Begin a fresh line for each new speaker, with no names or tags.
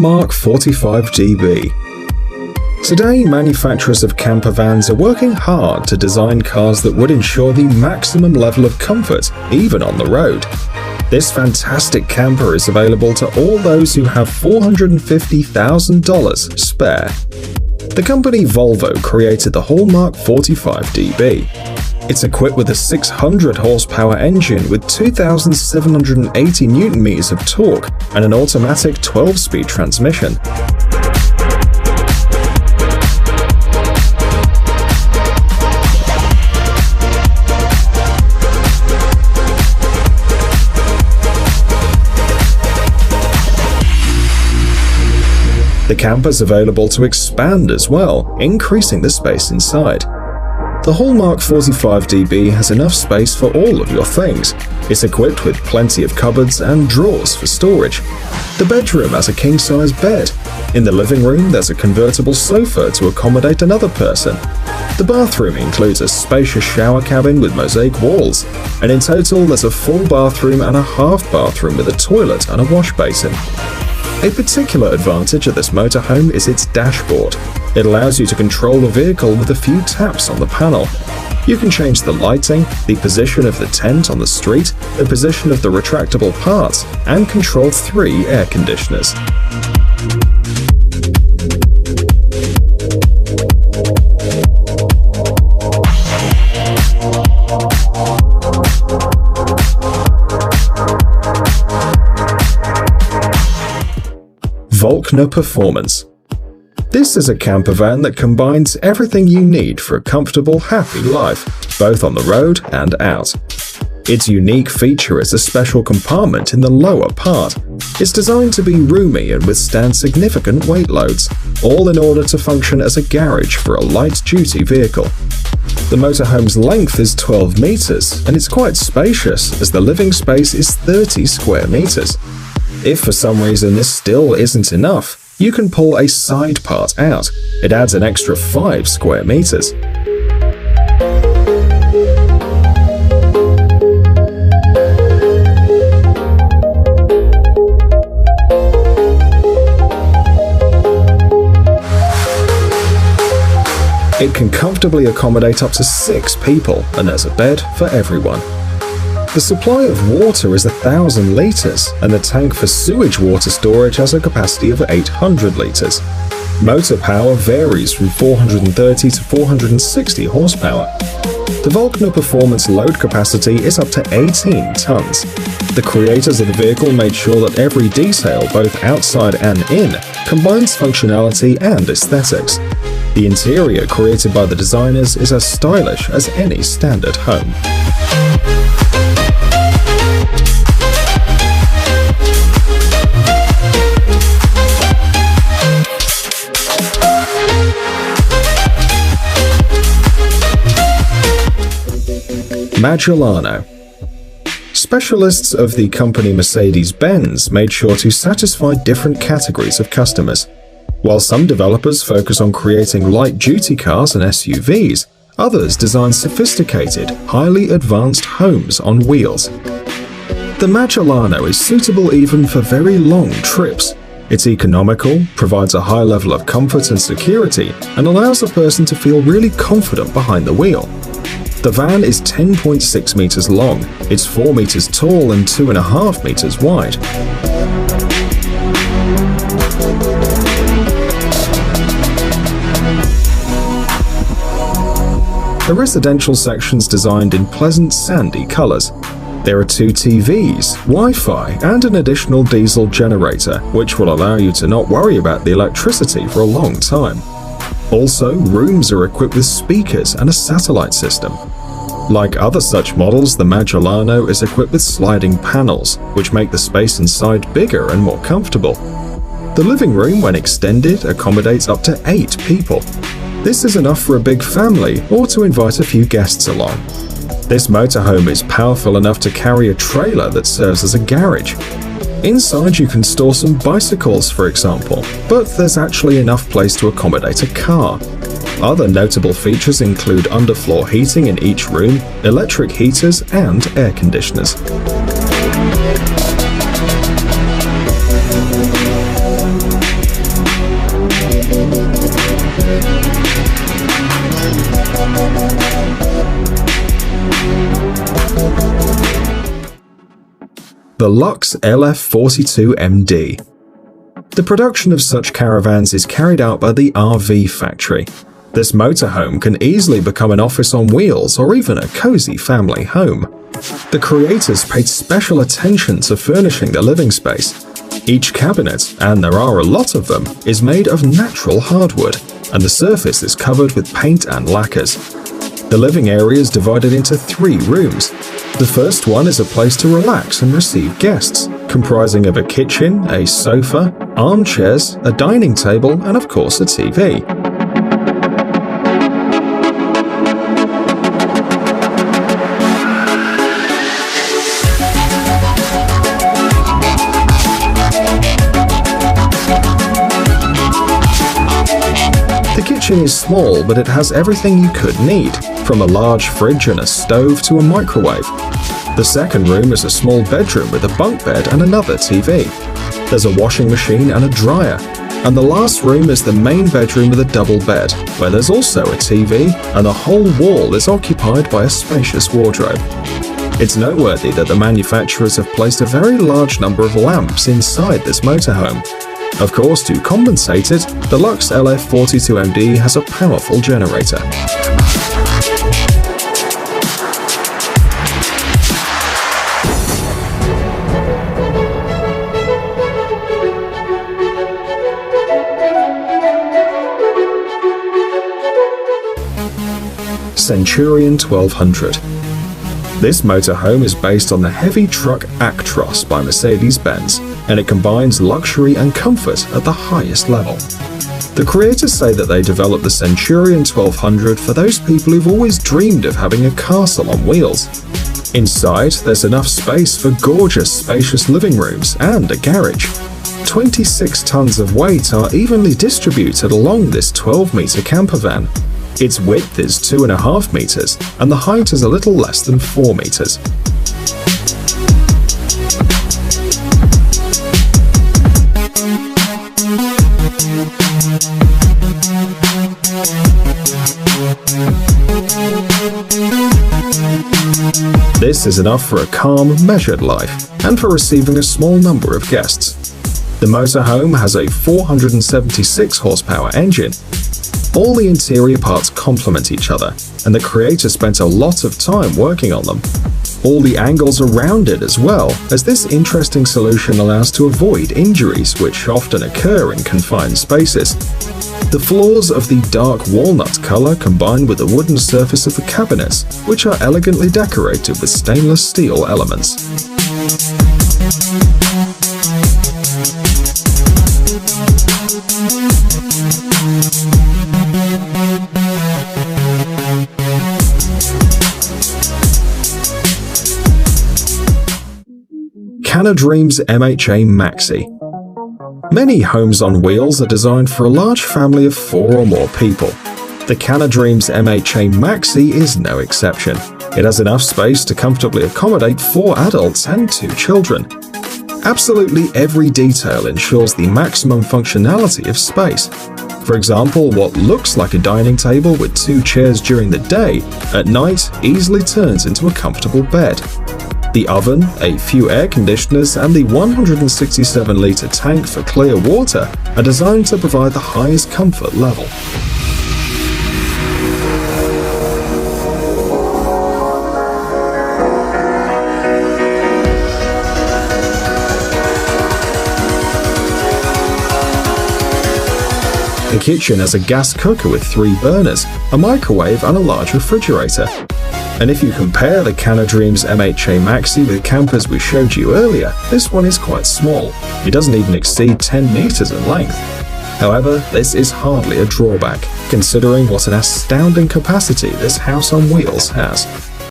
Haulmark 45DB. Today, manufacturers of camper vans are working hard to design cars that would ensure the maximum level of comfort, even on the road. This fantastic camper is available to all those who have $450,000 spare. The company Volvo created the Haulmark 45DB. It's equipped with a 600 horsepower engine with 2,780 Nm of torque and an automatic 12-speed transmission. The camper's available to expand as well, increasing the space inside. The Haulmark 45DB has enough space for all of your things. It's equipped with plenty of cupboards and drawers for storage. The bedroom has a king-size bed. In the living room, there's a convertible sofa to accommodate another person. The bathroom includes a spacious shower cabin with mosaic walls, and in total there's a full bathroom and a half bathroom with a toilet and a wash basin. A particular advantage of this motorhome is its dashboard. It allows you to control the vehicle with a few taps on the panel. You can change the lighting, the position of the tent on the street, the position of the retractable parts, and control 3 air conditioners. Volkner Performance. This is a camper van that combines everything you need for a comfortable, happy life, both on the road and out. Its unique feature is a special compartment in the lower part. It's designed to be roomy and withstand significant weight loads, all in order to function as a garage for a light-duty vehicle. The motorhome's length is 12 meters, and it's quite spacious as the living space is 30 square meters. If for some reason this still isn't enough, you can pull a side part out. It adds an extra 5 square meters. It can comfortably accommodate up to 6 people, and there's a bed for everyone. The supply of water is 1,000 litres, and the tank for sewage water storage has a capacity of 800 litres. Motor power varies from 430 to 460 horsepower. The Volkner Performance load capacity is up to 18 tons. The creators of the vehicle made sure that every detail, both outside and in, combines functionality and aesthetics. The interior created by the designers is as stylish as any standard home. Magellano. Specialists of the company Mercedes-Benz made sure to satisfy different categories of customers. While some developers focus on creating light-duty cars and SUVs, others design sophisticated, highly advanced homes on wheels. The Magellano is suitable even for very long trips. It's economical, provides a high level of comfort and security, and allows a person to feel really confident behind the wheel. The van is 10.6 meters long, it's 4 meters tall and 2.5 meters wide. The residential section's designed in pleasant sandy colors. There are 2 TVs, Wi-Fi, and an additional diesel generator, which will allow you to not worry about the electricity for a long time. Also, rooms are equipped with speakers and a satellite system. Like other such models, the Magellano is equipped with sliding panels, which make the space inside bigger and more comfortable. The living room, when extended, accommodates up to 8 people. This is enough for a big family or to invite a few guests along. This motorhome is powerful enough to carry a trailer that serves as a garage. Inside you can store some bicycles, for example, but there's actually enough place to accommodate a car. Other notable features include underfloor heating in each room, electric heaters, and air conditioners. LUXE LF42MD. The production of such caravans is carried out by the RV factory. This motorhome can easily become an office on wheels or even a cozy family home. The creators paid special attention to furnishing the living space. Each cabinet, and there are a lot of them, is made of natural hardwood, and the surface is covered with paint and lacquers. The living area is divided into 3 rooms. The first one is a place to relax and receive guests, comprising of a kitchen, a sofa, armchairs, a dining table, and of course a TV. The kitchen is small, but it has everything you could need, from a large fridge and a stove to a microwave. The second room is a small bedroom with a bunk bed and another TV. There's a washing machine and a dryer. And the last room is the main bedroom with a double bed, where there's also a TV, and the whole wall is occupied by a spacious wardrobe. It's noteworthy that the manufacturers have placed a very large number of lamps inside this motorhome. Of course, to compensate it, the LUXE LF42MD has a powerful generator. Centurion 1200. This motorhome is based on the heavy truck Actros by Mercedes-Benz, and it combines luxury and comfort at the highest level. The creators say that they developed the Centurion 1200 for those people who've always dreamed of having a castle on wheels. Inside, there's enough space for gorgeous, spacious living rooms and a garage. 26 tons of weight are evenly distributed along this 12-meter camper van. Its width is 2.5 meters, and the height is a little less than 4 meters. This is enough for a calm, measured life, and for receiving a small number of guests. The motorhome has a 476 horsepower engine. All the interior parts complement each other, and the creator spent a lot of time working on them. All the angles are rounded as well, as this interesting solution allows to avoid injuries which often occur in confined spaces. The floors of the dark walnut color combine with the wooden surface of the cabinets, which are elegantly decorated with stainless steel elements. CanaDreams MHA Maxi. Many homes on wheels are designed for a large family of 4 or more people. The CanaDreams MHA Maxi is no exception. It has enough space to comfortably accommodate 4 adults and 2 children. Absolutely every detail ensures the maximum functionality of space. For example, what looks like a dining table with 2 chairs during the day, at night easily turns into a comfortable bed. The oven, a few air conditioners, and the 167-litre tank for clear water are designed to provide the highest comfort level. The kitchen has a gas cooker with 3 burners, a microwave, and a large refrigerator. And if you compare the CanaDreams MHA Maxi with campers we showed you earlier, this one is quite small. It doesn't even exceed 10 meters in length. However, this is hardly a drawback, considering what an astounding capacity this house on wheels has.